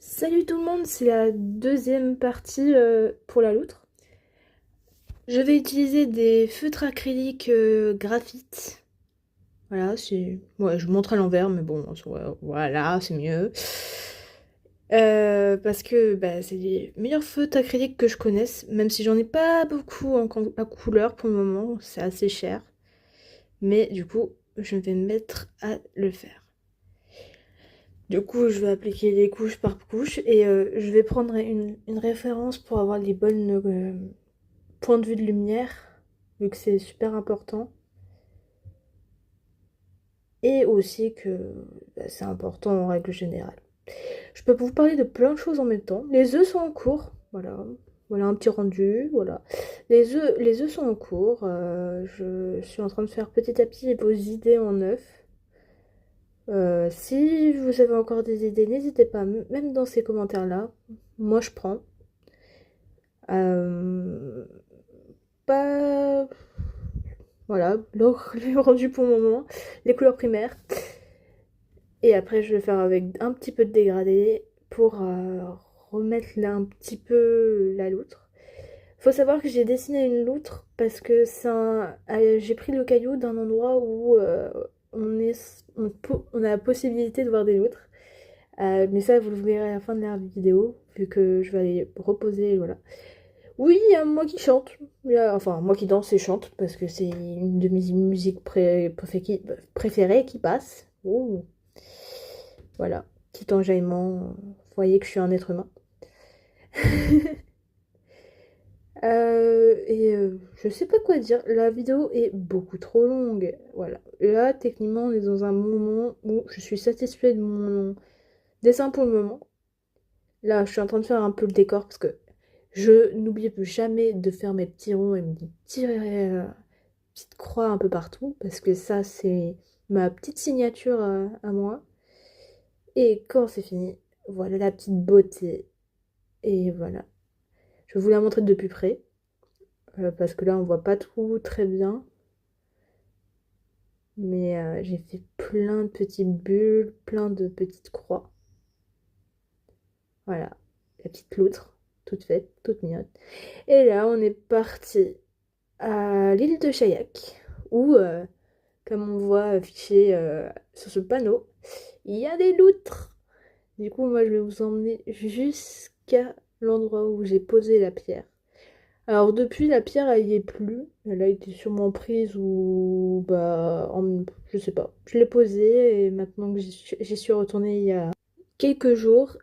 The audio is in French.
Salut tout le monde, c'est la deuxième partie pour la loutre. Je vais utiliser des feutres acryliques graphite. Voilà, c'est... Ouais, je vous montre à l'envers, mais bon, voilà, c'est mieux. Parce que bah, c'est les meilleurs feutres acryliques que je connaisse, même si j'en ai pas beaucoup à couleur pour le moment, c'est assez cher. Mais du coup, je vais me mettre à le faire. Du coup, je vais appliquer les couches par couche et je vais prendre une référence pour avoir les bonnes points de vue de lumière, vu que c'est super important. Et aussi que bah, c'est important en règle générale. Je peux vous parler de plein de choses en même temps. Les œufs sont en cours, voilà. Voilà un petit rendu, voilà. Les œufs sont en cours. Je suis en train de faire petit à petit vos idées en œufs. Si vous avez encore des idées, n'hésitez pas, même dans ces commentaires-là. Moi, je prends. Euh, Pas... Voilà, le rendu pour le moment. Les couleurs primaires. Et après, je vais faire avec un petit peu de dégradé pour remettre là un petit peu la loutre. Faut savoir que j'ai dessiné une loutre parce que j'ai pris le caillou d'un endroit où on a la possibilité de voir des loutres. Mais ça, vous le verrez à la fin de la vidéo, vu que je vais aller reposer, voilà. Oui, il y a moi qui chante. Enfin, moi qui danse et chante, parce que c'est une de mes musiques préférées qui passe. Oh, voilà, petit enjaillement. Vous voyez que je suis un être humain. Je sais pas quoi dire. La vidéo est beaucoup trop longue. Voilà. Là, techniquement, on est dans un moment où je suis satisfaite de mon dessin pour le moment. Là, je suis en train de faire un peu le décor parce que je n'oublie plus jamais de faire mes petits ronds et mes petites croix un peu partout parce que ça, c'est ma petite signature à moi. Et quand c'est fini, voilà la petite beauté. Et voilà. Je vais vous la montrer de plus près parce que là, on voit pas tout très bien. Mais j'ai fait plein de petites bulles, plein de petites croix. Voilà, la petite loutre, toute faite, toute mignonne. Et là, on est parti à l'île de Chaillac, où, comme on voit affiché sur ce panneau, il y a des loutres. Du coup, moi, je vais vous emmener jusqu'à l'endroit où j'ai posé la pierre. Alors, depuis, la pierre, elle y est plus. Elle a été sûrement prise ou, bah, je sais pas. Je l'ai posée et maintenant que j'y suis retournée il y a quelques jours,